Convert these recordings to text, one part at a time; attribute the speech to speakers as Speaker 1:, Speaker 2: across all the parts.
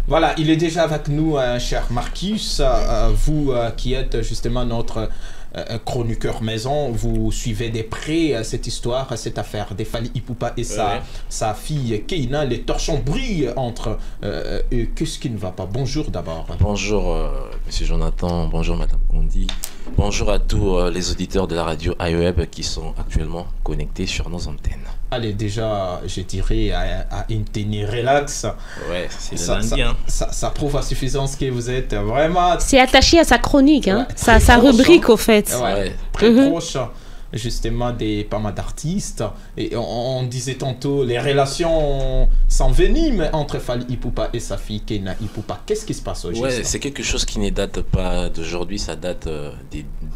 Speaker 1: Voilà, il est déjà avec nous, cher Marcus. Vous qui êtes justement notre chroniqueur maison, vous suivez de près cette histoire, cette affaire de Fally Ipupa et sa fille Keina. Les torchons brillent entre eux. Qu'est-ce qui ne va pas? Bonjour d'abord.
Speaker 2: Bonjour, monsieur Jonathan. Bonjour, madame Gondi. Bonjour à tous les auditeurs de la radio iWeb qui sont actuellement connectés sur nos antennes.
Speaker 1: Allez, déjà, je dirais à une tenue relax.
Speaker 2: Ouais, c'est le lundi.
Speaker 1: Ça prouve à suffisance que vous êtes vraiment...
Speaker 3: C'est attaché à sa chronique, hein.
Speaker 1: Ouais,
Speaker 3: sa rubrique, au fait.
Speaker 1: Ouais, très proche, justement, des pas mal d'artistes. Et on disait tantôt, les relations s'enveniment entre Fally Ipupa et sa fille Keina Ipupa. Qu'est-ce qui se passe aujourd'hui?
Speaker 2: Ouais, c'est quelque chose qui ne date pas d'aujourd'hui, ça date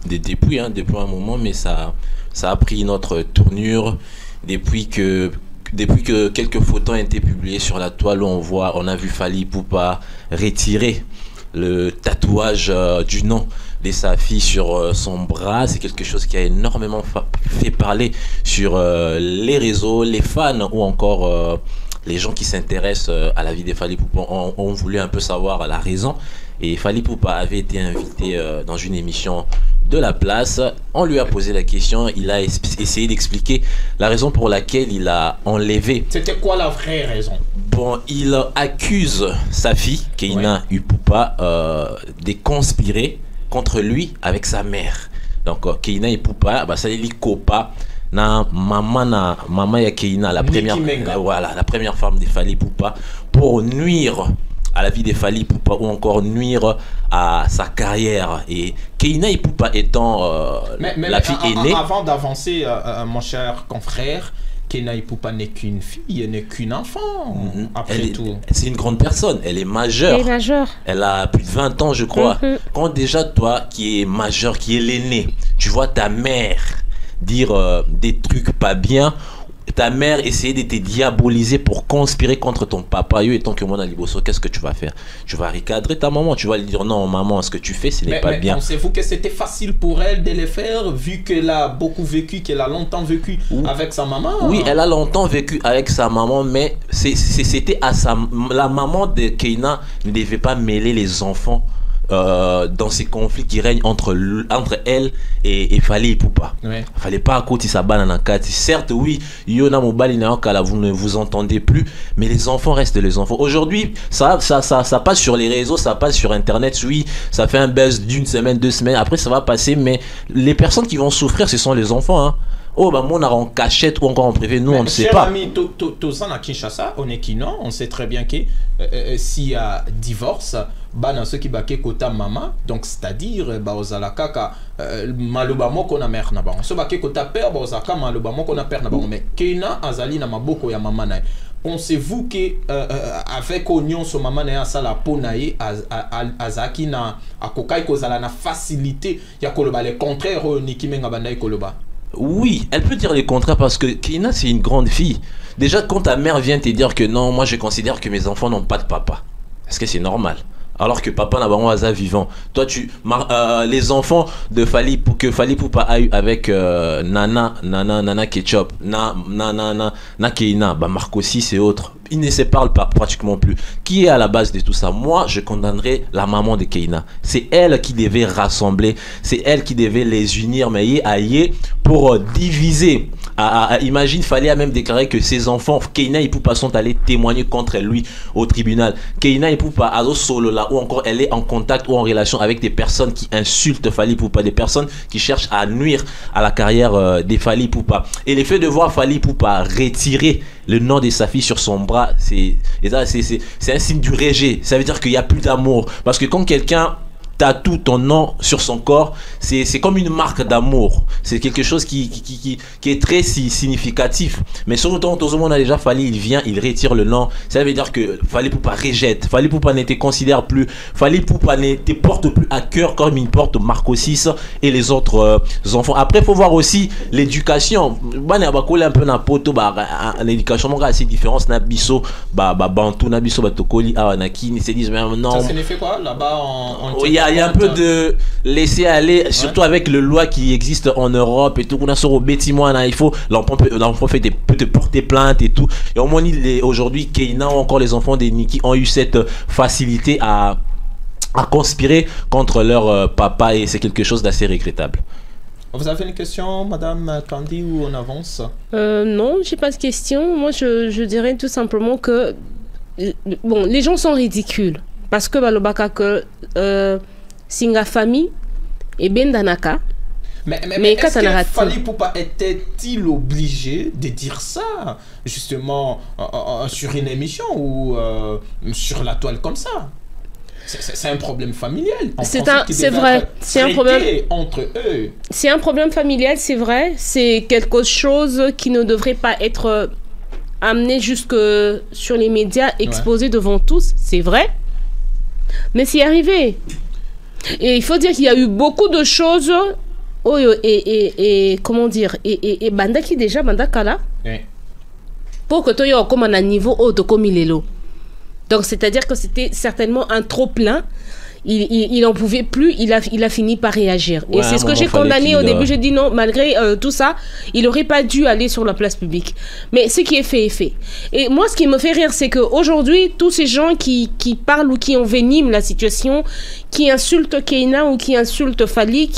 Speaker 2: depuis un moment, mais ça a pris notre tournure depuis que quelques photos ont été publiées sur la toile où on a vu Fally Ipupa retirer le tatouage du nom de sa fille sur son bras. C'est quelque chose qui a énormément fait parler sur les réseaux, les fans ou encore les gens qui s'intéressent à la vie de Fally Ipupa ont voulu un peu savoir la raison. Et Fally Ipupa avait été invité dans une émission de la place. On lui a posé la question, il a essayé d'expliquer la raison pour laquelle il a enlevé.
Speaker 1: C'était quoi la vraie raison?
Speaker 2: Bon, il accuse sa fille, Keina Ipupa, de conspirer contre lui avec sa mère. Donc, Keina Ipupa, ça dit Kopa. Maman ya Keina, la première femme de Fally Ipupa, pour nuire à la vie de Fally Ipupa ou encore nuire à sa carrière. Et Keina Ipupa étant la fille aînée...
Speaker 1: Avant d'avancer, mon cher confrère, Keina Ipupa n'est qu'une fille, n'est qu'une enfant, après tout.
Speaker 2: C'est une grande personne, elle est majeure.
Speaker 3: Elle est majeure.
Speaker 2: Elle a plus de 20 ans, je crois. Quand déjà, toi, qui es majeur, qui est l'aîné, tu vois ta mère dire des trucs pas bien, ta mère essayer de te diaboliser pour conspirer contre ton papa, et tant que moi dans Liboso, qu'est-ce que tu vas faire? Tu vas recadrer ta maman, tu vas lui dire non maman, ce que tu fais ce n'est pas bien.
Speaker 1: Pensez-vous que c'était facile pour elle de le faire vu qu'elle a beaucoup vécu, qu'elle a longtemps vécu avec sa maman?
Speaker 2: Oui, elle a longtemps vécu avec sa maman, mais c'était à la maman de Keina ne devait pas mêler les enfants dans ces conflits qui règnent entre elle et Fally Ipupa. Fallait pas à côté sa balle en quatre. Certes, oui, Yona Mobali vous ne vous entendez plus, mais les enfants restent les enfants. Aujourd'hui, ça passe sur les réseaux, ça passe sur internet. Oui, ça fait un buzz d'une semaine, 2 semaines. Après, ça va passer, mais les personnes qui vont souffrir, ce sont les enfants, hein. Oh, bah, on a en cachette ou encore en privé, nous, on ne sait pas.
Speaker 1: Ami, Tozan à Kinshasa, on est qui non? On sait très bien que s'il y a divorce, dans ceux qui baké kota maman, donc c'est-à-dire, aux kaka maloba moko na mère na ba. On se baké kota père, aux alaka maloba moko na père na ba. Mais Keina azali na maboko ya maman na. Pensez-vous que avec oignon so maman na ça la ponaye azaki na akokai kozala na facilité ya koloba le contraire niki menga bandai koloba?
Speaker 2: Oui, elle peut dire le contraire parce que Keina c'est une grande fille. Déjà quand ta mère vient te dire que non, moi je considère que mes enfants n'ont pas de papa, est-ce que c'est normal? Alors que papa n'a pas un hasard vivant. Toi, les enfants de Fally Ipupa a eu avec Nana Ketchup, Na Keina, Marco 6 et autres. Ils ne se parlent pas pratiquement plus. Qui est à la base de tout ça? Moi, je condamnerais la maman de Keina. C'est elle qui devait rassembler. C'est elle qui devait les unir, mais pour diviser. Imagine, Fally a même déclaré que ses enfants, Keina Ipupa, sont allés témoigner contre lui au tribunal. Keina Ipupa a solo là ou encore elle est en contact ou en relation avec des personnes qui insultent Fally Ipupa, des personnes qui cherchent à nuire à la carrière des Fally Ipupa. Et le fait de voir Fally Ipupa retirer le nom de sa fille sur son bras, c'est un signe du rejet. Ça veut dire qu'il n'y a plus d'amour. Parce que quand quelqu'un tatoue ton nom sur son corps, c'est comme une marque d'amour. C'est quelque chose qui est très significatif. Mais surtout, tout le monde a déjà Fally, il vient, il retire le nom. Ça veut dire que Fally Ipupa rejette. Fally Ipupa ne te considère plus. Fally Ipupa ne te porte plus à cœur comme il porte Marco 6 et les autres enfants. Après, il faut voir aussi l'éducation. Un peu na poto, l'éducation, c'est assez différent. Nabiso, Bantu, Nabiso, Batokoli, Awanaki, ils se disent, mais non.
Speaker 1: Ça signifie quoi là-bas en
Speaker 2: il y a y a un peu de laisser aller, surtout avec le loi qui existe en Europe et tout. On a sur au bâtiment, il faut l'enfant peut te porter plainte et tout. Et au moins aujourd'hui, Keina ou encore les enfants des Niki ont eu cette facilité à conspirer contre leur papa et c'est quelque chose d'assez regrettable.
Speaker 1: Vous avez une question, Madame Candy, ou on avance?
Speaker 3: Non, j'ai pas de question. Moi, je dirais tout simplement que bon, les gens sont ridicules parce que balobaka que singa famille et ben danaka.
Speaker 1: Mais est-ce que Fally Ipupa était-il obligé de dire ça justement sur une émission ou sur la toile comme ça? C'est un problème familial.
Speaker 3: C'est vrai, c'est un problème
Speaker 1: entre eux.
Speaker 3: C'est un problème familial, c'est vrai. C'est quelque chose qui ne devrait pas être amené jusque sur les médias, exposé devant tous, c'est vrai. Mais c'est arrivé. Et il faut dire qu'il y a eu beaucoup de choses. Et comment dire, et banda qui déjà banda kala. Pour que tu aies comme un niveau haut comme il est là. Donc, c'est-à-dire que c'était certainement un trop-plein. Il n'en pouvait plus, il a fini par réagir. Et c'est ce que j'ai condamné au début. J'ai dit non, malgré tout ça, il n'aurait pas dû aller sur la place publique. Mais ce qui est fait est fait. Et moi, ce qui me fait rire, c'est qu'aujourd'hui, tous ces gens qui parlent ou qui enveniment la situation, qui insultent Keina ou qui insultent Fally,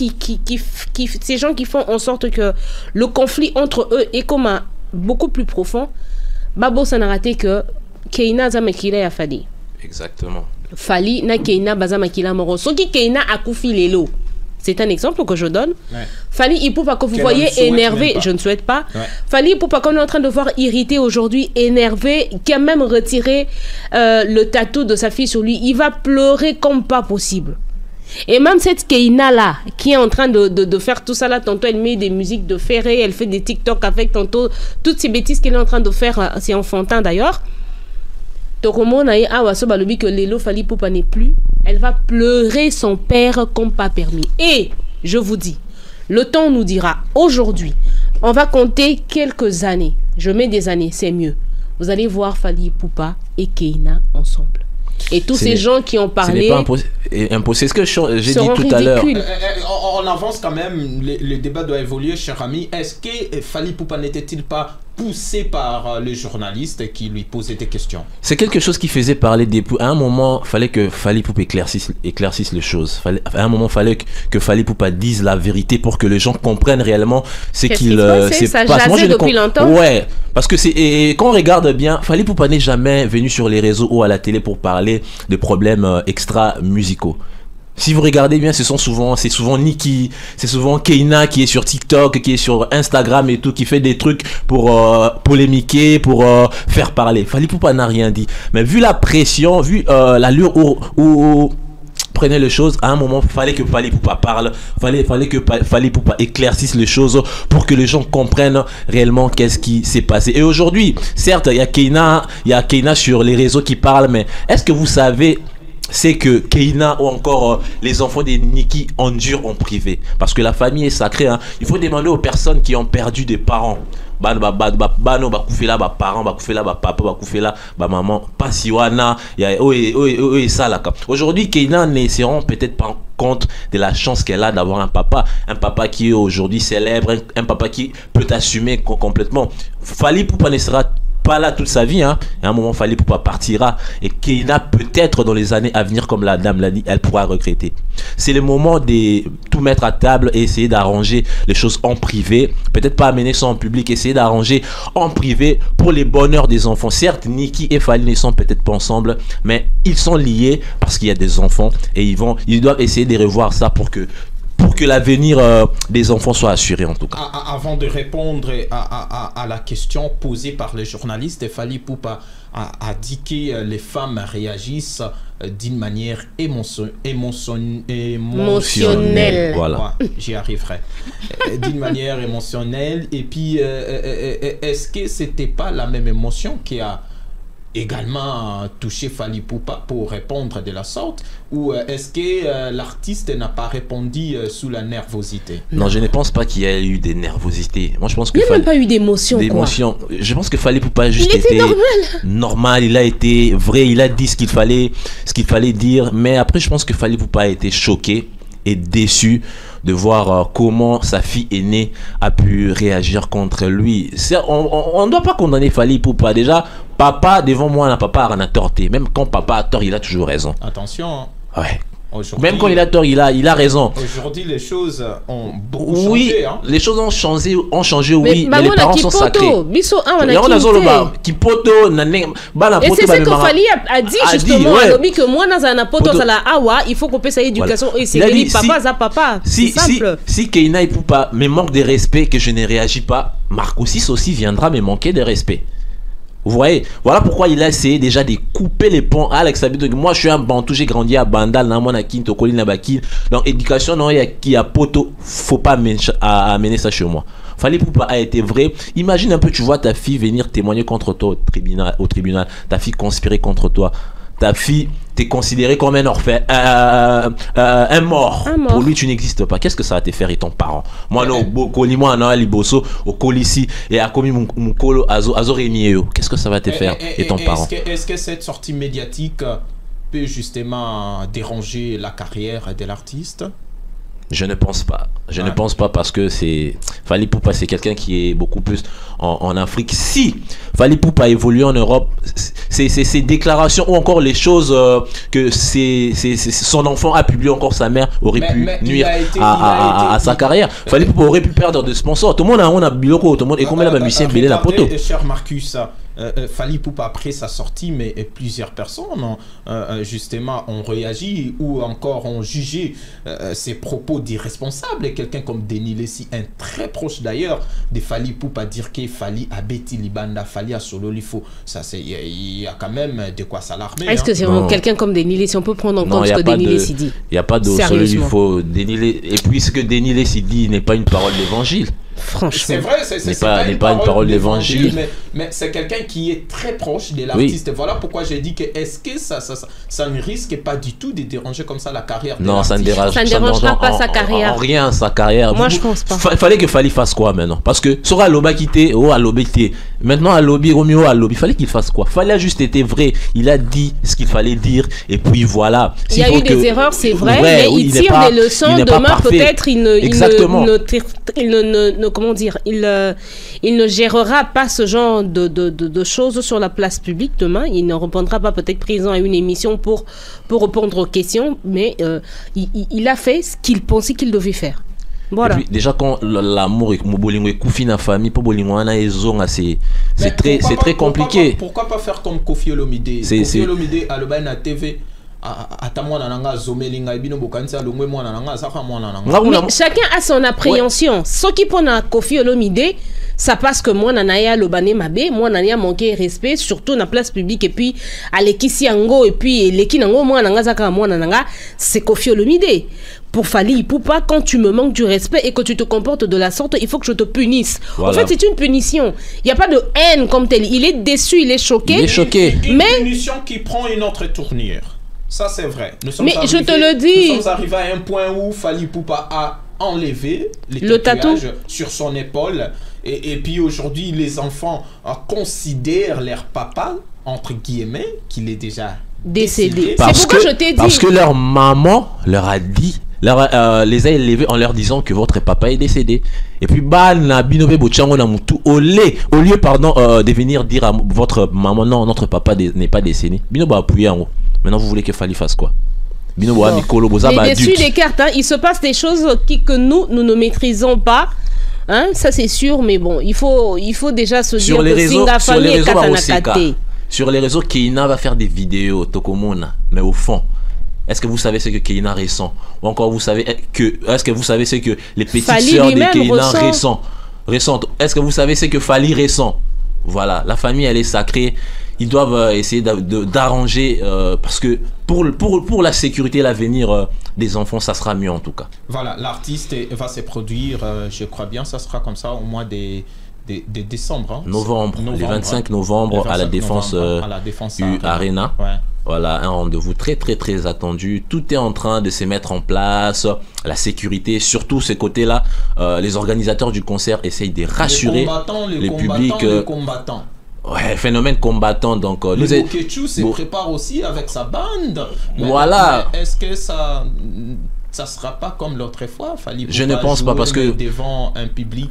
Speaker 3: ces gens qui font en sorte que le conflit entre eux est comme beaucoup plus profond, Babo, ça n'a raté que Keina Zamakila ya Fally.
Speaker 2: Exactement.
Speaker 3: Fally na Keina Bazamakila moro. Ce qui Keina a koufi lelo. C'est un exemple que je donne. Fally Ipupa que vous voyez énervé, je ne souhaite pas. Fally Ipupa qu'on est en train de voir irrité aujourd'hui, énervé, qui a même retiré le tatou de sa fille sur lui. Il va pleurer comme pas possible. Et même cette Keina là, qui est en train de faire tout ça là, tantôt elle met des musiques de Ferré, elle fait des TikTok avec tantôt toutes ces bêtises qu'elle est en train de faire, c'est enfantin d'ailleurs. Donc au moment où que Lelo Fally Ipupa n'est plus, elle va pleurer son père comme pas permis. Et je vous dis, le temps nous dira, aujourd'hui, on va compter quelques années. Je mets des années, c'est mieux. Vous allez voir Fally Ipupa et Keina ensemble. Et tous ces gens qui ont parlé...
Speaker 2: Ce n'est pas impossible. Ce que j'ai dit tout à l'heure...
Speaker 1: On avance quand même, le débat doit évoluer, cher ami. Est-ce que Fally Ipupa n'était-il pas poussé par les journalistes qui lui posaient des questions?
Speaker 2: C'est quelque chose qui faisait parler des... À un moment, il fallait que Fally Ipupa éclaircisse les choses. À un moment, il fallait que Fally Ipupa dise la vérité pour que les gens comprennent réellement ce qu'il
Speaker 3: se passe. Ça jasait depuis longtemps.
Speaker 2: Ouais, parce que quand on regarde bien, Fally Ipupa n'est jamais venu sur les réseaux ou à la télé pour parler de problèmes extra-musicaux. Si vous regardez bien, c'est souvent Niki, c'est souvent Keina qui est sur TikTok, qui est sur Instagram et tout, qui fait des trucs pour polémiquer, pour faire parler. Fally Ipupa n'a rien dit. Mais vu la pression, vu l'allure où prenait les choses, à un moment, fallait que Fally Ipupa parle, fallait que Fally Ipupa éclaircisse les choses pour que les gens comprennent réellement qu'est-ce qui s'est passé. Et aujourd'hui, certes, il y a Keina sur les réseaux qui parle, mais est-ce que vous savez c'est que Keina ou encore les enfants des Niki endurent en privé? Parce que la famille est sacrée, hein. Il faut demander aux personnes qui ont perdu des parents. Bano bakufela ba parents, bakufela ba papa, bakufela ba maman, pasiwana, et ça là. Aujourd'hui, Keina ne se rend peut-être pas compte de la chance qu'elle a d'avoir un papa qui est aujourd'hui célèbre, un papa qui peut assumer complètement. Fally Ipupa ne sera pas là toute sa vie, hein. Et à un moment, Fally Ipupa partira et Keina peut-être dans les années à venir, comme la dame l'a dit, elle pourra regretter. C'est le moment de tout mettre à table et essayer d'arranger les choses en privé, peut-être pas amener ça en public, essayer d'arranger en privé pour les bonheurs des enfants. Certes, Niki et Fally ne sont peut-être pas ensemble, mais ils sont liés parce qu'il y a des enfants et ils doivent essayer de revoir ça pour que l'avenir des enfants soit assuré en tout cas.
Speaker 1: Avant de répondre à la question posée par les journalistes, Fally Ipupa a dit que les femmes réagissent d'une manière émotionnelle.
Speaker 2: Voilà.
Speaker 1: J'y arriverai. D'une manière émotionnelle. Et puis, est-ce que c'était pas la même émotion qui a également touché Fally Ipupa pour répondre de la sorte, ou est-ce que l'artiste n'a pas répondu sous la nervosité?
Speaker 2: Non, je ne pense pas qu'il y ait eu des nervosités. Moi, je pense que
Speaker 3: il n'y a même pas eu d'émotion.
Speaker 2: Je pense que Fally Ipupa a juste
Speaker 3: été
Speaker 2: normal. Il a été vrai, il a dit ce qu'il fallait dire. Mais après, je pense que Fally Ipupa a été choqué et déçu de voir comment sa fille aînée a pu réagir contre lui. On ne doit pas condamner Fally Ipupa. Déjà, papa, devant moi, papa a tort. Même quand papa a tort, il a toujours raison.
Speaker 1: Attention.
Speaker 2: Ouais. Même quand il a tort, il a raison.
Speaker 1: Aujourd'hui, les choses ont beaucoup changé. Hein.
Speaker 2: Les choses ont changé, oui, mais les parents sont sacrés.
Speaker 3: Et c'est ce que Fally a dit justement à Lobi, que moi, dans un poto, il faut qu'on paie sa éducation. Et c'est papa.
Speaker 2: Si Keina Ipupa me manque de respect, que je ne réagis pas, Marco 6 aussi viendra me manquer de respect. Vous voyez, voilà pourquoi il a essayé déjà de couper les ponts. Alex Abidou, moi je suis un Bantou, j'ai grandi à Bandal, Namonakin, Tokoli, Nabakin. Donc éducation, non, il y a poto, faut pas amener ça chez moi. Fally Ipupa a été vrai. Imagine un peu, tu vois ta fille venir témoigner contre toi au tribunal, ta fille conspirer contre toi. Ta fille t'est considérée comme un orphelin, un mort. Pour lui, tu n'existes pas. Qu'est-ce que ça va te faire et ton parent? Moi, non, moi, non, Liboso, au Colissi, et à Komi Mukolo, Azo Renieo. Qu'est-ce que ça va te faire et ton parent?
Speaker 1: Est-ce que cette sortie médiatique peut justement déranger la carrière de l'artiste?
Speaker 2: Je ne pense pas. Je ne pense pas parce que Fally Ipupa, c'est quelqu'un qui est beaucoup plus en Afrique. Si Fally Ipupa évolue en Europe, ces déclarations ou encore les choses que son enfant a publié, encore sa mère, aurait pu nuire à sa carrière. Fally Ipupa aurait pu perdre de sponsors. Tout le monde a biloko, tout le monde. Et combien la musicien belé la poteau.
Speaker 1: Cher Marcus, Fally Ipupa après sa sortie, mais plusieurs personnes justement ont réagi ou encore ont jugé ses propos d'irresponsable. Et quelqu'un comme Denis Lessi, un très proche d'ailleurs de Fally Ipupa, dire que Fally a bêti Libanda, Fally a solo l'ifo. Ça, il y a quand même de quoi s'alarmer.
Speaker 3: Est-ce que c'est quelqu'un comme Denis Lessi, on peut prendre en compte ce que Denis Lessi dit?
Speaker 2: Il n'y a pas de solo l'ifo. Et puis ce que Denis Lessi dit n'est pas une parole d'évangile.
Speaker 1: Franchement, c'est vrai, c'est
Speaker 2: pas une parole d'évangile,
Speaker 1: mais c'est quelqu'un qui est très proche de l'artiste. Oui. Voilà pourquoi j'ai dit que est-ce que ça ne risque pas du tout de déranger comme ça la carrière de
Speaker 2: l'artiste? Non,
Speaker 3: ça ne dérangera pas sa carrière.
Speaker 2: En rien sa carrière.
Speaker 3: Moi, je pense pas.
Speaker 2: Fallait que Fally fasse quoi maintenant? Parce que sur Aloba quitté, Aloba quitté. Maintenant Alobi, Romeo Alobi, fallait qu'il fasse quoi? Fallait juste été vrai. Il a dit ce qu'il fallait dire et puis voilà.
Speaker 3: Il y a eu des erreurs, c'est vrai, mais il tire des leçons. Demain, peut-être il ne comment dire, il ne gérera pas ce genre de choses sur la place publique demain. Il ne répondra pas peut-être présent à une émission pour répondre aux questions, mais il a fait ce qu'il pensait qu'il devait faire. Voilà.
Speaker 2: Et puis, déjà quand l'amour est coufi dans la famille, c'est très compliqué.
Speaker 1: Pourquoi pas faire comme Kofi Olomide? Kofi Olomide à la TV.
Speaker 3: Mais chacun a son appréhension. Ce qui prend à Kofi Olomide, ça passe que moi nanaya lobane mabe, moi nanaya manqué respect, surtout dans la place publique, et puis à l'ekisi ango, et puis l'eki nango moi nanga zaka moi nananga, c'est Kofi Olomide. Pour Fally Ipupa, quand tu me manques du respect et que tu te comportes de la sorte, il faut que je te punisse. Voilà. En fait, c'est une punition. Il n'y a pas de haine comme telle. Il est déçu, il est choqué.
Speaker 2: Il est choqué.
Speaker 1: Une punition qui prend une autre tournure. Ça, c'est vrai.
Speaker 3: Mais je te le dis.
Speaker 1: Nous sommes arrivés à un point où Fally Ipupa a enlevé le tatouage sur son épaule. Et puis aujourd'hui, les enfants considèrent leur papa, entre guillemets, qu'il est déjà décédé.
Speaker 3: C'est pourquoi je t'ai dit.
Speaker 2: Parce que leur maman leur a dit, les a élevés en leur disant que votre papa est décédé. Et puis au lieu de venir dire à votre maman non, notre papa n'est pas décédé. Maintenant vous voulez que Fally fasse quoi?
Speaker 3: Mais dessus les cartes, il se passe des choses que nous ne maîtrisons pas. Hein, ça c'est sûr, mais bon, il faut déjà se dire que Singa Fally est Katanakate.
Speaker 2: Sur les réseaux, Keina va faire des vidéos, Tokomona, mais au fond, est-ce que vous savez ce que Keina ressent? Ou encore est-ce que vous savez ce que les petites sœurs de Keina ressentent? Est-ce que vous savez ce que Fally ressent? Voilà, la famille elle est sacrée. Ils doivent essayer d'arranger parce que pour la sécurité et l'avenir des enfants, ça sera mieux en tout cas.
Speaker 1: Voilà, l'artiste va se produire, je crois bien, ça sera comme ça au mois de de décembre. Hein.
Speaker 2: Novembre, le 25 novembre à la Défense Arena. Ouais. Voilà, un rendez-vous très très très attendu. Tout est en train de se mettre en place. La sécurité, surtout ces côtés-là, les organisateurs du concert essayent de rassurer les publics.
Speaker 1: Les combattants.
Speaker 2: Ouais, phénomène combattant. Donc,
Speaker 1: le Bokechu se prépare aussi avec sa bande.
Speaker 2: Voilà.
Speaker 1: Mais est-ce que ça sera pas comme l'autre fois?
Speaker 2: Je ne pense pas parce que
Speaker 1: devant un public,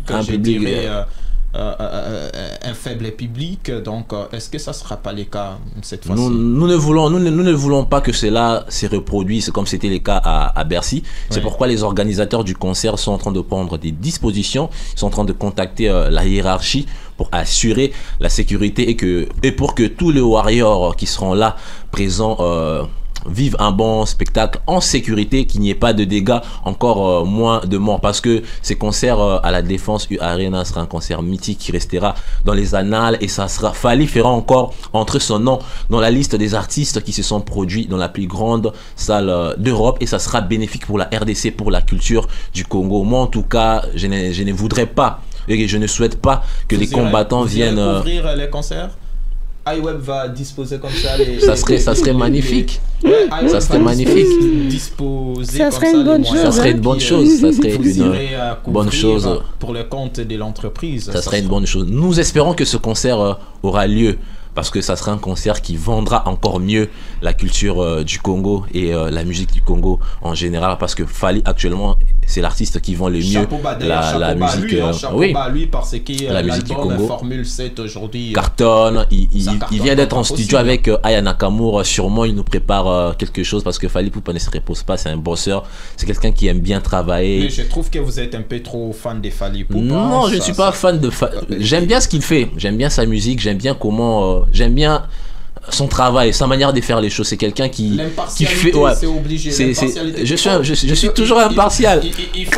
Speaker 1: un faible public, donc est-ce que ça sera pas le cas cette fois-ci?
Speaker 2: Nous ne voulons pas que cela se reproduise comme c'était le cas à Bercy. C'est pourquoi les organisateurs du concert sont en train de prendre des dispositions, ils sont en train de contacter la hiérarchie pour assurer la sécurité et pour que tous les warriors qui seront là présents vivent un bon spectacle en sécurité, qu'il n'y ait pas de dégâts, encore moins de morts, parce que ces concerts à la Défense Arena sera un concert mythique qui restera dans les annales, et ça sera, Fally fera encore entrer son nom dans la liste des artistes qui se sont produits dans la plus grande salle d'Europe, et ça sera bénéfique pour la RDC, pour la culture du Congo. Moi en tout cas, je ne voudrais pas et je ne souhaite pas que les combattants viennent
Speaker 1: couvrir les concerts. iWeb va disposer comme ça
Speaker 2: ça serait magnifique. Ça serait magnifique.
Speaker 3: Ça serait une bonne chose.
Speaker 2: Ça serait une bonne chose. Ça serait une bonne chose
Speaker 1: pour le compte de l'entreprise.
Speaker 2: Ça serait une bonne chose. Nous espérons que ce concert aura lieu, parce que ça sera un concert qui vendra encore mieux la culture du Congo et la musique du Congo en général, parce que Fally actuellement c'est l'artiste qui vend le mieux la musique
Speaker 1: lui, parce que
Speaker 2: la musique du Congo.
Speaker 1: Formule 7 aujourd'hui
Speaker 2: cartonne. Il vient d'être en studio avec Aya Nakamura. Sûrement il nous prépare quelque chose, parce que Fally Ipupa ne se repose pas, c'est un bosseur, c'est quelqu'un qui aime bien travailler.
Speaker 1: Mais je trouve que vous êtes un peu trop fan de Fally Ipupa.
Speaker 2: Non, je ne suis pas fan de j'aime bien ce qu'il fait, j'aime bien sa musique, j'aime bien comment j'aime bien son travail, sa manière de faire les choses. C'est quelqu'un qui fait. Ouais,
Speaker 1: c'est obligé.
Speaker 2: Je suis toujours impartial.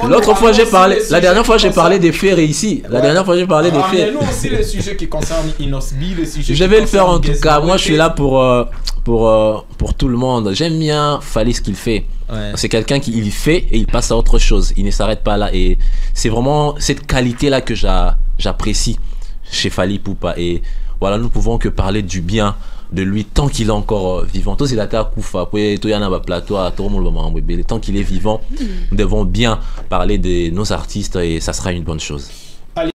Speaker 2: L'autre fois j'ai parlé. La dernière fois j'ai parlé des faits réussis. La dernière fois j'ai parlé des faits.
Speaker 1: Mais nous aussi les sujets qui concernent Inosbi, les sujets.
Speaker 2: Je vais le faire en tout cas. Moi je suis là pour tout le monde. J'aime bien Fally ce qu'il fait. Ouais. C'est quelqu'un qui il fait et il passe à autre chose. Il ne s'arrête pas là, et c'est vraiment cette qualité là que j'apprécie chez Fally Ipupa. Et voilà, nous pouvons que parler du bien de lui tant qu'il est encore vivant. Tant qu'il est vivant, nous devons bien parler de nos artistes, et ça sera une bonne chose.